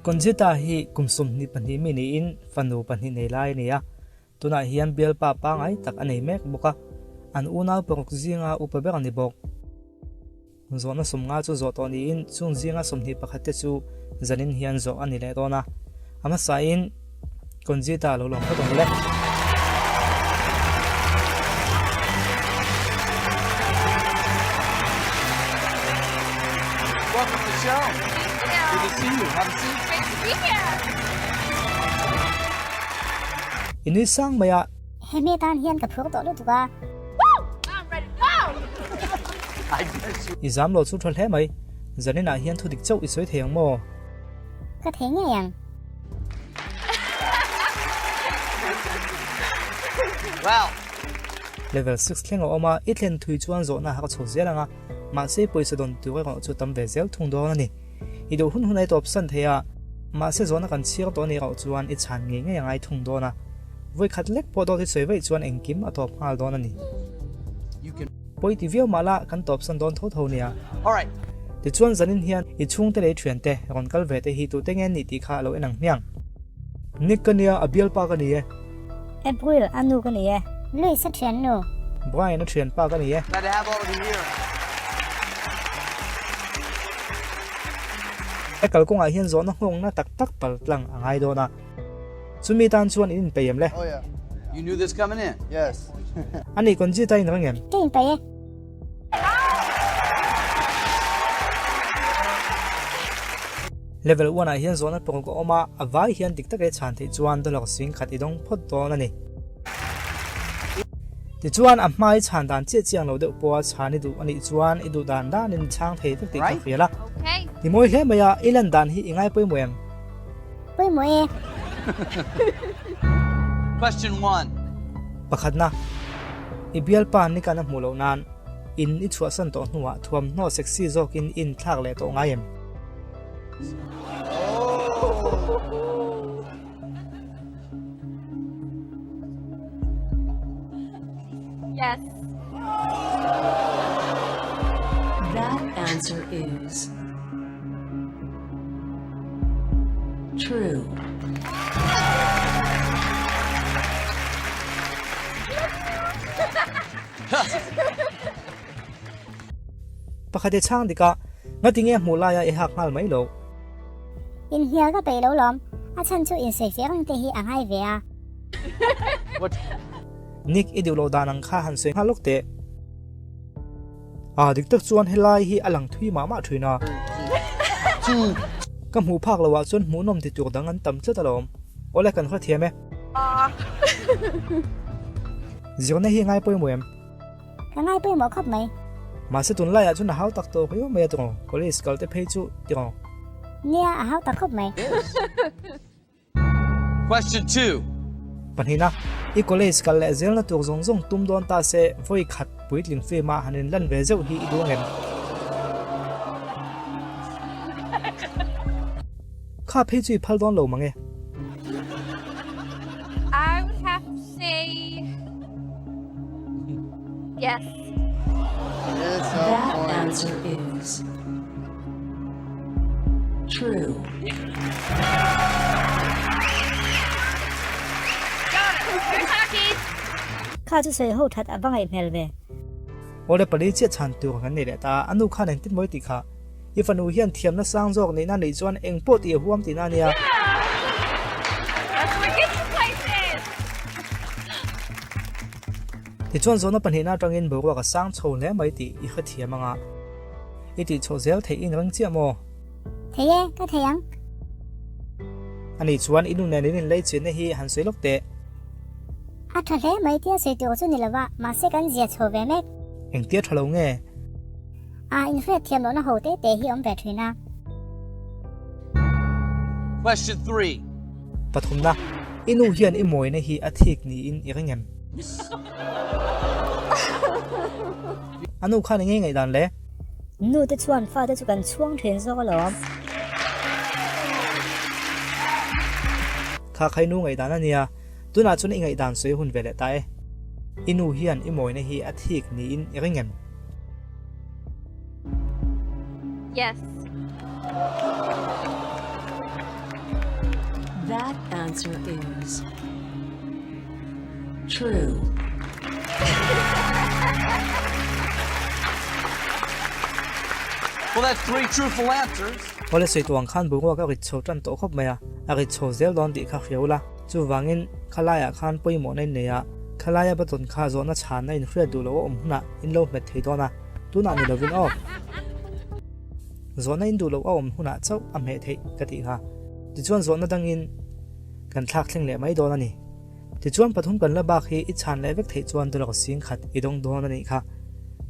konjita hi kumsum ni pani mi ni in fanu pani nei lai nia tuna hian bial pa ngai tak anei mek boka an una porok zinga upaber ani bok zona sumnga chu zo to ni in chung zinga somni pakhate chu zanin hian zo ani le rona ama sa in konjita lo long phatong le Welcome to the show. Good to see you. Have a seat. Great to be here. ini sang maya Hemi tan hian ka phur to lu tuka. I'm ready to go. I guess you. izam lo chu thol he mai zanina hian thudik chau isoi theng mo Ka the nge yang. Well, level 6 thleng oma itlen thui chuan zo na ha chho zelanga ma se poisa don tu ga chu tam ve zel thung do ani ido hun hunai top san theya ma se zona kan chir to ni ra chuan I chan nge nge ngai thung do na voi khatlek po do ti sei vai chuan engkim a top hal don ani you can. poi ti view mala kan top san don tho tho nia All right. ti chuan zanin hian I chung te le thrian te ron kal ve te hi tu tengen ni ti kha lo enang miang nikania abial pa ka ni e April anu ka ni e. Lui sa thian nu. brian na thrian pa ka ni e Glad to have all of you here. ekal konga hian zona hong na tak tak pal tlang angai do na chumi tan chuan in peyem le Oh yeah. You knew this coming in. Yes. ani konji ta in rangem Tin pa e. level 1 a hian zona pong ko oma avai hian dik tak e chan thei chuan dolok swing khat I dong phot do na ni ti chuan a mai chan dan che chiang lo de po chani du ani chuan I du dan dan in chang thei tak ti ka Right. fiala Okay. ni moi hle maya ilan dan hi ingai poi moem Pui mo e. Question 1. pakhat na ibial pan ni kana mulo nan in I chua san to hnuwa thuam no sexy zokin in thak le to ngaiem Yes. That answer is true. pakhate chang dika ngatinge mulaya e hak hal mai lo In hial ka pe lo lom. A chan chu in se ferang te hi angai ve a. What? nik idulo danang kha han se halok te a dik tak chuan helai hi alang thui mama thuina kam hu phak lawa chun mu nom ti tur dangan tam chatalom ole kan kha thiame zirna hi ngai poi moem Ka ngai pui mo khop mai. ma se tun lai a chun hau tak to hoyo me to college kal te phei chu tiro Nia a hau ta khop mai. Question 2. panhina I college kal le zel na tur zong zong tum don ta se voi khat puitlin fe ma hanin lan ve zeu hi du ngem kha phei chui phal don lo mange I would have to say yes. It's That on point. answer is true. Got it. You're talking. Ka chu se ho that a bangai mel ve. ole pali che chan tu kan ni le ta anu kha nen tin moi ti kha ifanu hian thiam na sang jok ni na nei chuan eng po ti huam ti na nia That's where we get to places. ti chuan zona panhina tangin bo ka sang chho le mai ti I kha thiamanga I ti chho zel thei in rang chiamo Thế e ka the yang. ani chuan inu ne nin lei chen hi han sei lok te A tha le mai tia se tu chu ni lawa ma se kan zia cho ve mek. eng tia thalo nge A in fe thiam lo na ho te te hi om ve thina. Question 3. pathumna inu hian I moi na hi athik ni in iringem anu kha nge ngai dan le Nu te chuan fa te chu kan chuang then zo lom. kha khai nu ngai dan ania tuna chun I ngai dan soi hun vele ta e inu hian I moi na hi athik ni in iringem Yes. answer is true. Well, that's three truthful answers. Ole sei tuang khan bunga ka rit chho tan to khop maya a rit chho zel don di kha khiola chu wangin khalaya khan poimo nei neya khalaya baton kha zo na chan na in hre du lo na in lo met thei dona tuna ni lovin off zo na in du lo huna chau am he thei ka ti kha ti chuan zo na dangin kan thak thleng le mai don ani ti chuan pathum kan la ba khi I chan le vek thei chuan du lo sing khat I dong don ani kha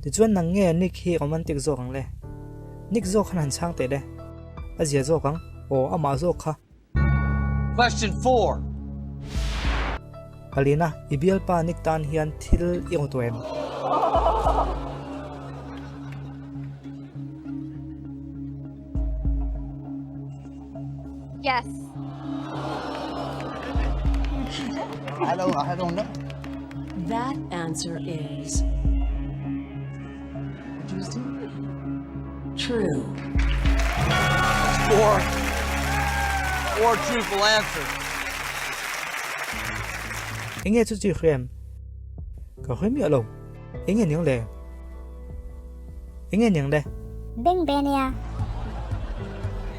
ti chuan nang nge ni khi romantic zo kang le nik zo khan han chang te le azia zo kang o ama zo kha Question 4. Halina ibial pa nik tan hian thil iong toem Yes. I don't know. That answer is true. Four truthful answers. inge chu chi khrem ka khoi mi alo inge nyang le Bing Benia.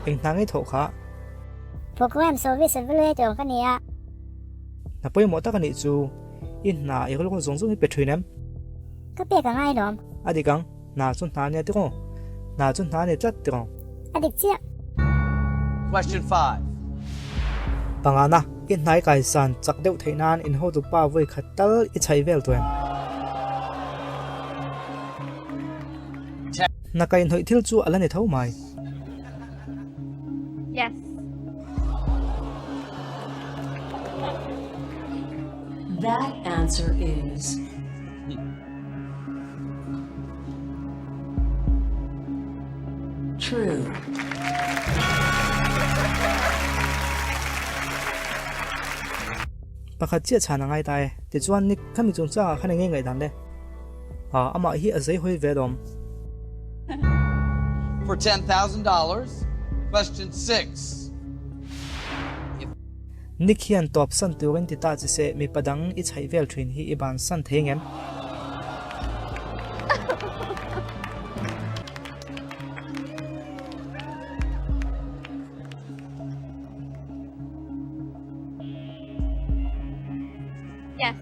ing nang ei tho kha Program Service Evaluator kania. na poi mo ta ka ni chu in na I ko zong zong I pe thinem Kape ka ngai lom. adi kang na chun na ne ti ko na chun na ne chat ti ko Adik chia. Question 5. pangana in nai kai san chak deuh theinan in ho tu pa voi khatal I chai vel tuem na kai nhoi thil chu ala ne thau mai Yes. That answer is true. pakhat chia chana ngai tai ti chuan nik khami chung cha khane ngai ngai dan le ama hi azai hoi ve dom For $10,000. Question 6. Nikhian top san turin ti ta chi se mi padang I chai vel thin hi iban san thengem Yes.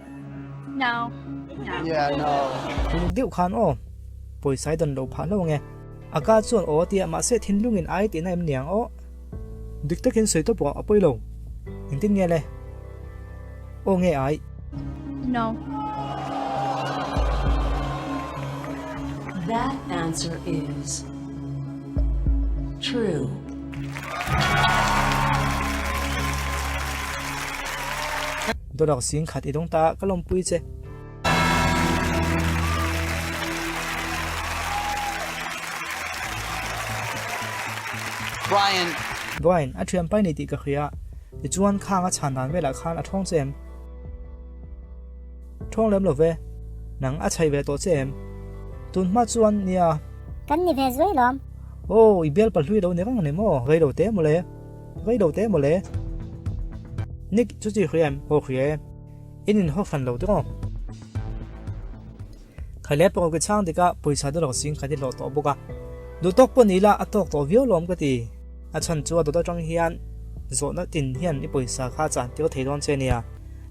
No. No. Yeah, no. lung deuh khan o poisai don lo pha lo nge aka chuan o ti ama se thin lungin ai ti na em niang o diktakin sei to po apoi lo intin nge le o nge ai No. That answer is true. do lak sing khat idong ta kalom pui che Brian a thiam pai ni ti ka khia ti chuan khanga chan dan vela khan a thong chem thong lem lo ve nang a chai ve to chem tun ma chuan nia Kan ni ve zoi lom. o I bel pa hlui do ne kang ne mo gei do te mo le nik chu chi khriam ho khrie in ho fan lo to khale po ke chang dika poisa do lo sing khadi lo to boka du tok po nila atok to vio lom ka ti a chan chu do tang hian zo na tin hian I poisa kha chan ti ko theidon che nia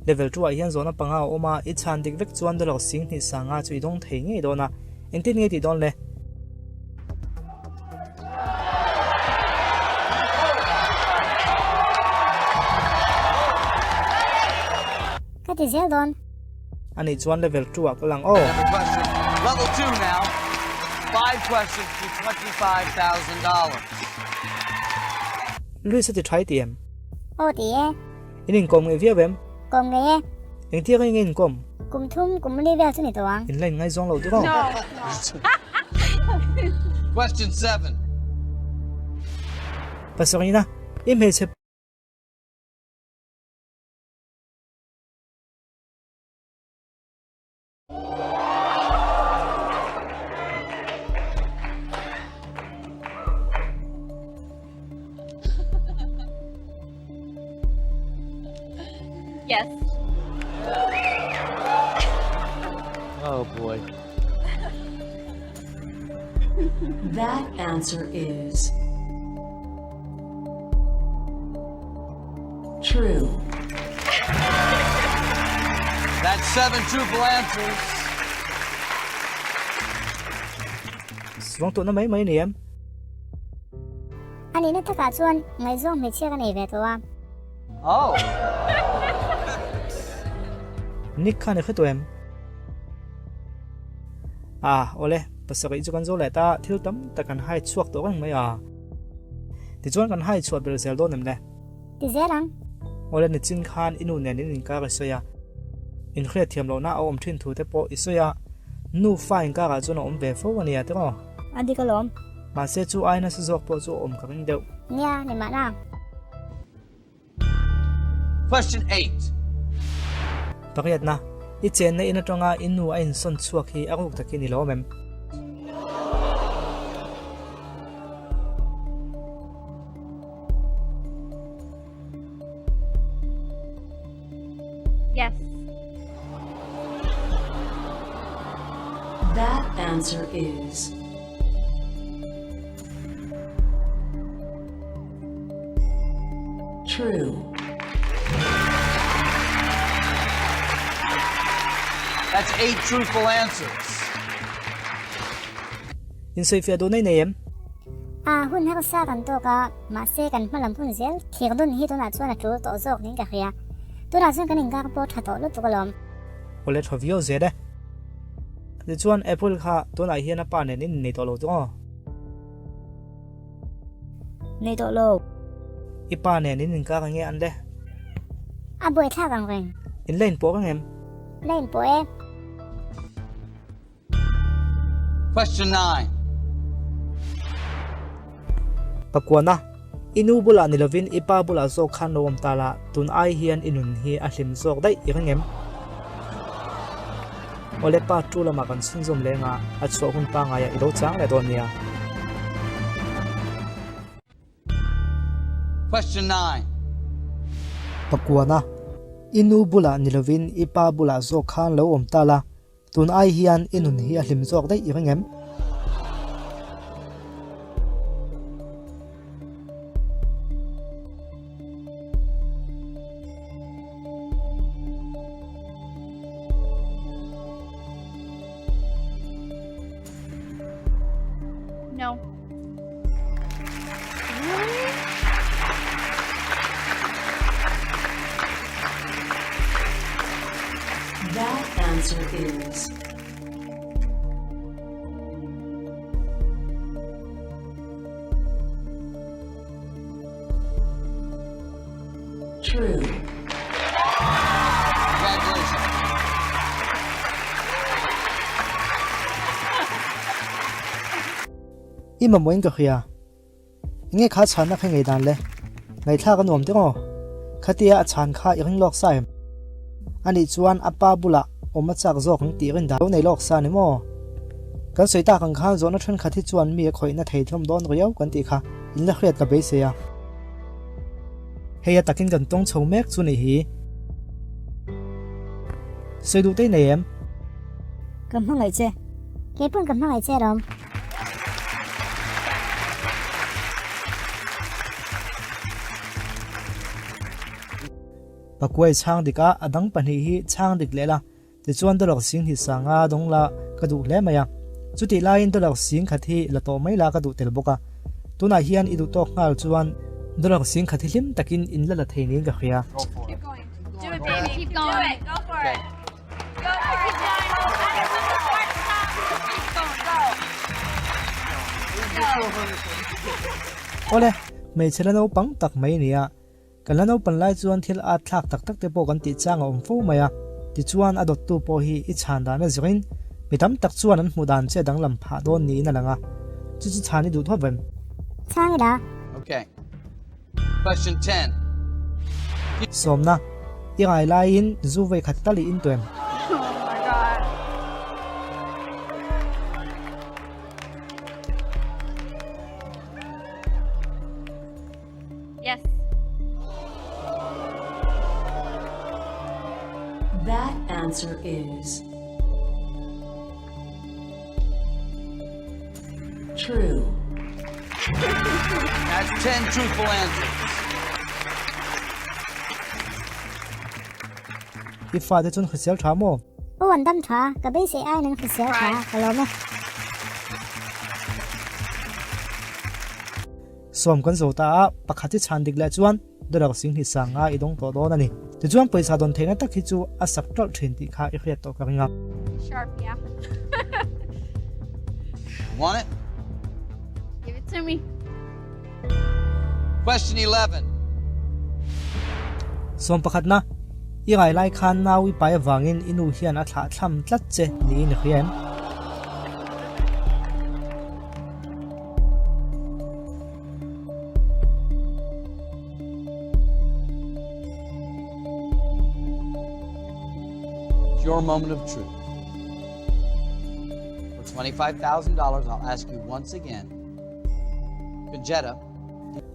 level 2 a hian zo na panga oma I chan dik vek chuan do lo sing ni sanga chu idong thei nge do na entin nge ti don le Kati zel don. ani chuan level 2 a kalang o Every question. Level 2 now. 5 questions to $25,000. lui sa ti thai tiam O ti e. inin kom nge via vem Kom nge e. eng ti nge ngin kom Kum thum kum li vel chuni toang. in lain ngai zong lo ti ko No. Question 7. pasarina im he che Yes. Oh boy. That answer is true. That's 7 truthful answers. Xuống tụi nó mấy nè em. Anh ấy nó tất cả chuan ngày dương mình chia cái này về tụi Oh. Nick khăn này tụi em. Ole, pasakay cho kan zo leta thil tam takan hai chuak to kan mai ti chuan kan hai chuat bel sel don nem le thì dễ lắm. ole ni chin khan inu nen in ka ga soya in khre thiam lo na om thin thu te po isoya nu fine ka ga chuna om ve fo ania te ko Anh đi có lộn ma se chu ai na su zok po chu om ka ring deu nha này mà nào. Question 8. pakiyat na I chen na ina tonga inu a in son chuak hi akuk takin ni lo mem Yes. That answer is true. That's 8 truthful answers. in soi fia do nei nei em Hun hắc sa kan to ka ma se kan malam phun zel thir don hi to na chuan a tu to zok ning ka khia tu na chuan kan ing ka po tha to lu tu ka lom ole thovio ze de ti chuan apple kha to na hian a pa nen in nei to lo to nei to lo I pa nen in ka nge an de a boi tha kang reng in len po kang em lên po em Question 9. pakwana inu bula nilovin ipa bula zo khan nom tala tun ai hian inun hi a hlim zok dai irangem ole pa tu lama kan sinzom lenga a chho hun pa nga ya ido chang le don nia Question 9. pakwana inu bula nilovin ipa bula zo khan lo om tala tun ai hian inun hi a hlim zok dai irangem No. That answer is true. Congratulations. ima moin ka khia nge kha chan na khangai dan le ngai thla ka nom te ngo khatia a chan kha iring lok sai ani chuan apa bula oma chak zok ng ti rin da nei lok sa ni mo kan soita kan khan zo na thun khathi chuan mi khoi na thei thlom don riau kan ti kha in la khriat ka be se ya heya takin kan tong chho mek chu ni hi soidu te nei em cầm hang lại che cái pun cầm hang lại che rom pakwai chang dika adang pani hi chang dik lela ti chuan dolok sing hi sanga dongla kadu hle maya chuti lain dolok sing khathi la to mai la kadu tel boka tuna hian idu tok ngal chuan dolok sing khathi lim takin in la theini ga khia Keep going. Do it, baby. Keep going. Do it. Go for it. Go. Keep going. Go. ole mei chelano pang tak mai nia kalano panlai chuan thil a thlak tak tak te po kan ti chang om fu maya ti chuan adot tu po hi I chan da na zrin mitam tak chuan an mudan che dang lam pha don ni na langa chu chu chani du thobem sang đó Okay. Question 10. somna irai lain zuwei khattali in tuem Oh my god. Yes. answer is true. That's 10 truthful answers. if fa de chun khisial tha mo โอ้วันดำท้ากับไม่เสียไอ้นั่นคือเสียท้าก็รอไหม สวมกันโซตาปักขัดที่ชันดิกและจวนโดยเราสิ่งที่สั่งง่ายดงตัวโดนั่นนี่จะจวนไปสาดนเทนัตักที่จูอาศักตรเทนที่ข้าอีกเรียกตัวกันงับ Sharp, yeah. Want it? Give it to me. Question 11. สวมปักขัดนะอีไงไล่คันนาวิไปวางอินอินูเฮียนอัฐทำตัดเจนี่นี่เฮียน Your moment of truth. For $25,000, I'll ask you once again. Conjetta,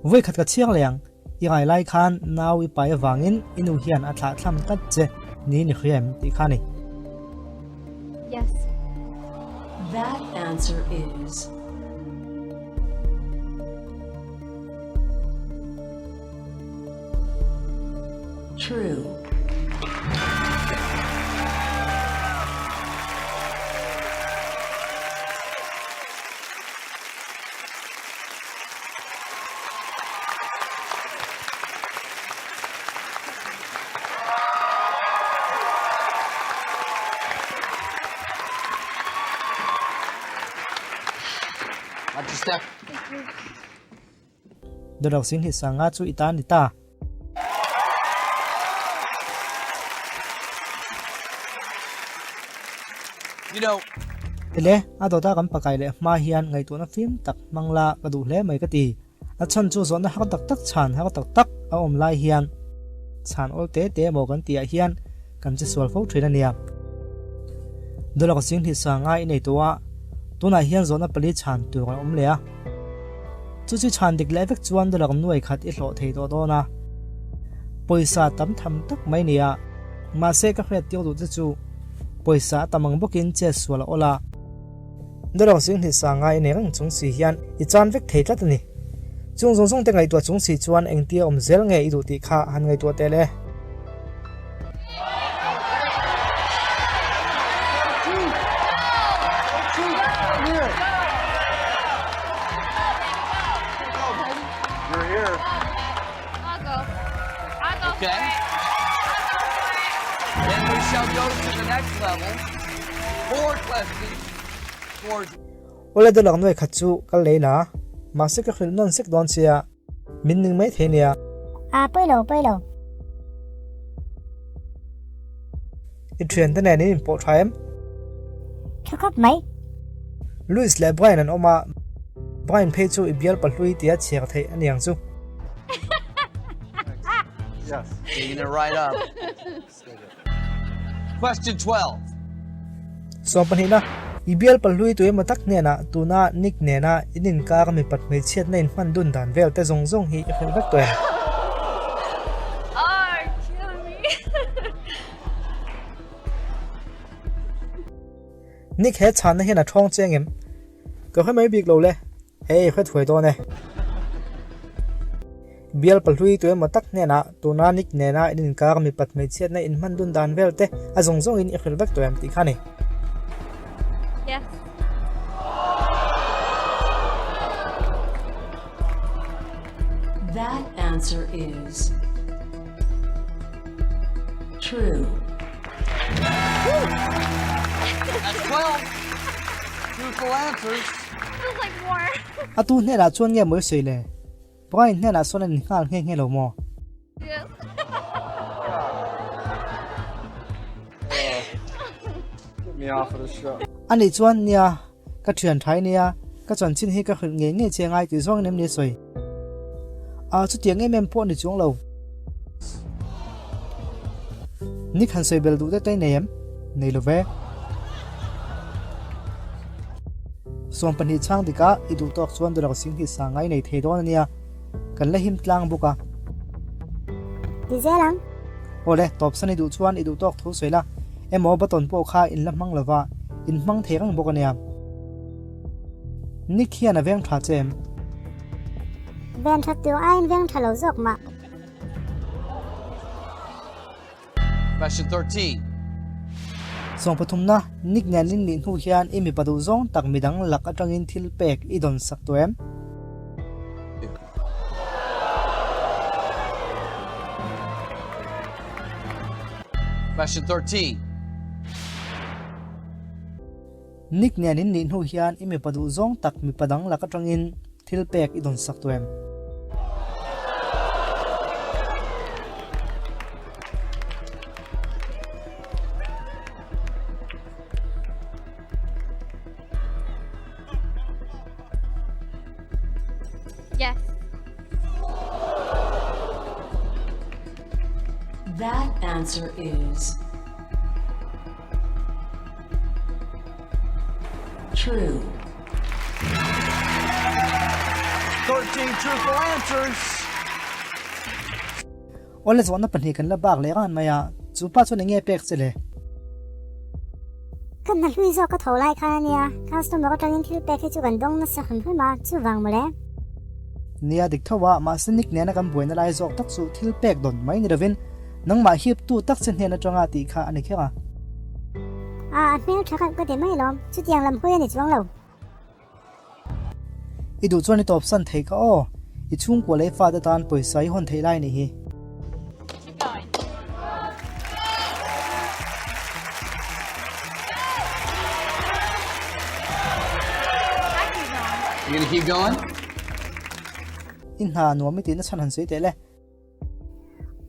เว้ยขัดกับเชียงเหลียงอีไงไล่คันนาวิไปวางอินอินูเฮียนอัฐทำตัดเจนี่นี่เฮียนที่ข้านี่ Yes. That answer is true. watch your step. โดยเราสิ่งที่สั่งง่ายจูอิตานิตา You know, เอเลอาตัวตากันปากไก่เลยมาเฮียนไงตัวนั้นฟิล์มตักมังลากระดูเล่ไม่ก็ตีอาชันจูสอนนะฮักตักตักชันฮักตักตักเอาอมลายเฮียนชันโอเตเตโมกันตีเฮียนกันจะสวลฟูทรีนันเนี่ยโดยเราสิ่งที่สั่งง่ายในตัวนั้นเฮียนสอนนะผลิตชันตัวกันอมเลยจู่ชันเด็กเล็กจวนโดยเราหน่วยขัดอิโลเทตัวนะปอยสาตั้มทำตักไม่เนี่ยมาเซก็เรียกเดียวดูจู่ปอยสาตั้มมังบุกินเจสวลโอลาโดยเราสิ่งที่สั่งง่ายในเรื่องจงสีเฮียนอีจานเวกเทตัดนี่จงส่งแต่ไงตัวจงสีจวนเองเตียอมเซลไงอีดูตีข้าหันไงตัวเตะเลย You're here. I'll go. I'll go Okay. for it. then we shall go to the next level. 4 questions for โอเลดหลังหน่วยขัดจูกันเลยนะมาสิก็คือนนสิกดอนเสียมินหนึ่งไม่เทเนีย ไปเลย อีเทรนตั้งแต่นี้โปรไทม์ เขาครับไหม ลุยส์และไบรนันออกมาไบรน์เพจจูอีเบียลปลุยเตียเชียร์เทอันยังจู Yes. digging it right up. Question 12. ส่วนปัญหานะอีเบียลปลุยตัวมาตักเนี่ยนะตัวน่านิกเนี่ยนะอินินกากมีปัดไม่เชียดในมันดุนด่านเวลแต่ทรงฮีเป็นวักตัว Oh, kill me. นิกเฮดชันนะเห็นนะท้องเจียงเอ็มก็ให้ไม่บิกเราเลยเฮ้ยค่อยถวยตัวเนี่ยเบียลปลุยตัวมาตักเนี่ยนะตัวน่านิกเนี่ยนะอินินกากมีปัดไม่เชียดในมันดุนด่านเวลแต่ทรงอินเป็นวักตัวตีข้านี่ Yes. That answer is true. That's 12 truthful answers. Feels like more. อาตูเนี่ยละชวนเงี้ยมือสวยเลยเพราะเนี่ยละส่วนนี้งานเงี้ยเราหมอ Yes. Get me off of the show. อันนี้ชวนเนี่ยก็เถื่อนไทยเนี่ยก็จนชิ้นที่ก็คือเงี้ยเชียงไงตีส่งเนมเนี่ยสวยชุดเตียงเงี้ยแม่พวกในช่วงเรานี่คันสวยเบลดูได้ในเนมในโลเวส่วนปัญหาช่างที่ก็อีดูตอกส่วนตัวเราสิ่งที่สั่งไงในเทโดนเนี่ยกันเลยหิมกลางบุกะ ดีเจลัง โอ้เลยตอบสนิดูชวนอีดูตอกทุสวยละ emo baton po kha in lamang lova in mang thekang bokania Nick hian a veng tha chem ven that tu ain veng thalo zok ma Question 13. song pathumna Nick nalin ni hu hian imi padu zong tak midang lak atangin thil pek idon sak toem Question 13. Nick nalin ni hu hian imi padu zong tak mi padang lak atangin thil pek idon sak toem Yes. That answer is true. 13 truthful answers. ole zona panhi kan la bak le gan maya chu pa chu nge pek chele kan na hui zo ka tholai kha nia customer ka tangin thil pe khi chu kan dong na sa khun hui ma chu wang male nia dik thawa ma sinik ne na kam boina lai zok tak chu thil pek don mai ni ravin nang ma hip tu tak chen he na tanga ti kha ani khenga a mel thakan ka de mai lom chu tiang lam hui ni chuang lo idu chuan top san thei ka o I chung ko le fa da tan poisa I hon thei lai ni hi Keep going. You gonna keep going? in ha no mi ti na chan han sei te le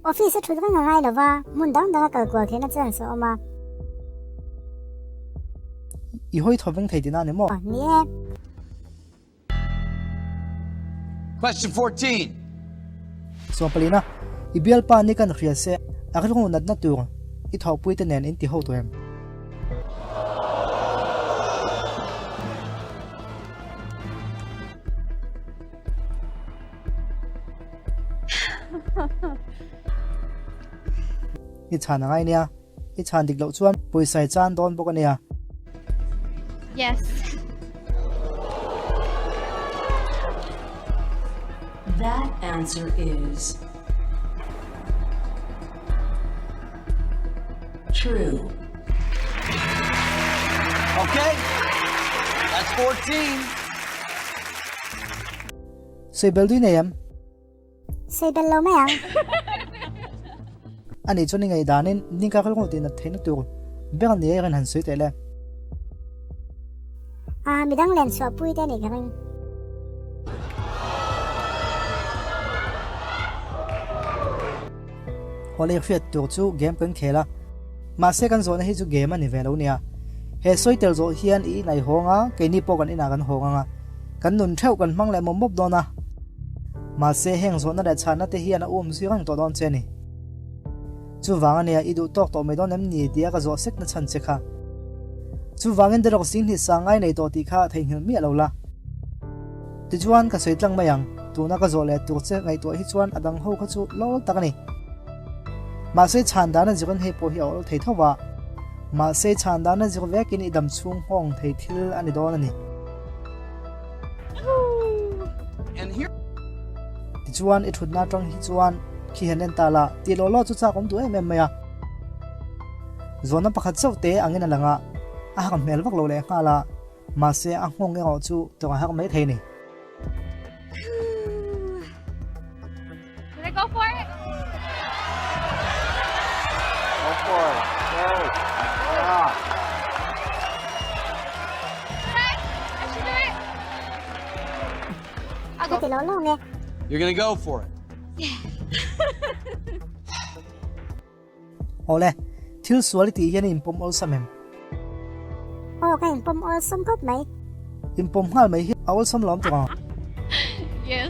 office thu ka ngai lo wa mun dang da ka ko the na chen so ma I hoi thoveng thei ti na ne mo ni Question 14. so palina I bial pa ni kan khria se akil ko nat na tu I thau pui te nen in ti ho to em I chan ngai nia I chan dik lo chuan poisai chan don bok ania Yes. That answer is true. Okay. That's 14. sei bel du ne yam sei bel lo me ang ani choni ngai danin ninka khal ko ti na thein tu began ne ren han sei te le a mi dang len so pui te ni ka ring hole fiat tu chu game kan khela ma se kan zona hi chu game ani velo nia he soitel zo hian I nai honga ke ni po kan ina kan honga kan nun theu kan mang le mom dona ma se heng zona da chana te hian si rang to don cheni chu wanga nia I du tok to me don em ni dia ka zo sek na chan che kha chu wangin derok sing ni sangai nei to ti kha thein hil mi alo la ti chuan ka soitlang mayang tu na ka zo le tu che ngai to hi chuan adang ho kha chu lol takani ma se chanda na jigan he po hi ol thei thawa ma se chanda na jig vekin idam chung hong thei thil ani don ani And here. ti chuan I thut na tang hi chuan khi hanen tala ti lo lo chu cha kom tu em maya zona pakhat chau te angin alanga a hak mel vak lo le khala ma se a hong nge chu to hak mai thei ni Should I go for it? Go for it. Go. Yeah. Okay. I should do it. I'll ka go. ti lo lo nge You're gonna go for it. ole thil suali ti hian impom ol samem o ka in pom ol som kot mai impom hal mai hi awol sam lom to Yes.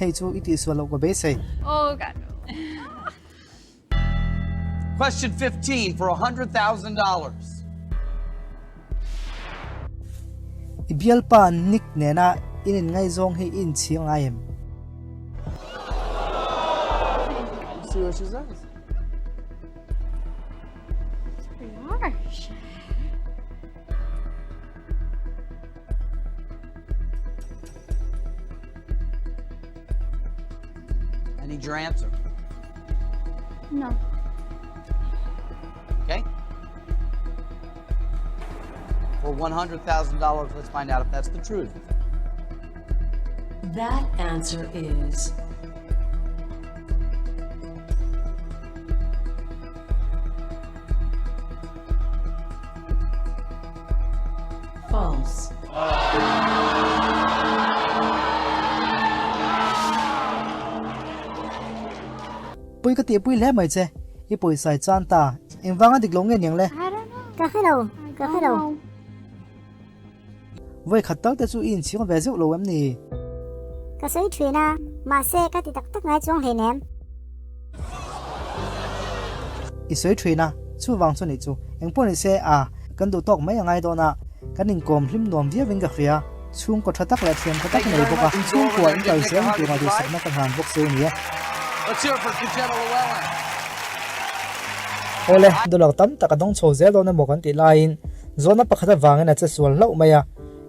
hei chu iti sualo ko be sei Oh God. Question 15 for $100,000. ibial pa nik nena inin ngai zong hi in chiang ayem See what she says. I need your answer. No. Okay? For $100,000, let's find out if that's the truth. That answer is false. Pui ka ti pui le mai che I pui sai chan ta em wanga dik long ngen yang le I don't know. Cả cái đầu, cả cái đầu. No. voi khat tak te chu in chiang ve zeu lo em ni Cả sấy thuyền à, mà xe cái thì tắc tắc ngay trong hình em. I soi thina chu wang chu ni chu engpon ni se a kan du tok mai angai do na kan in kom hlim nom via wing ka khria chung ko thatak la thiam thatak nei boka chung ko in kal sem tu ma du sakna kan han bok se ni Let's hear it for Conchetta Llewellyn. ole dolak tam tak adong cho zel do na mo kan ti lain zona pakhata wangin a che sual lo maya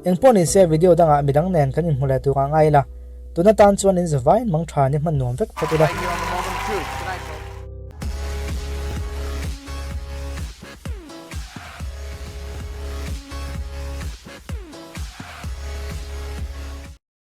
engpon ni se video danga midang nen kan in hula tu ka ngai la tuna tan chuan in zawai mang tha ni man nom vek phatula Right here on the Moment of Truth. Good night, folks.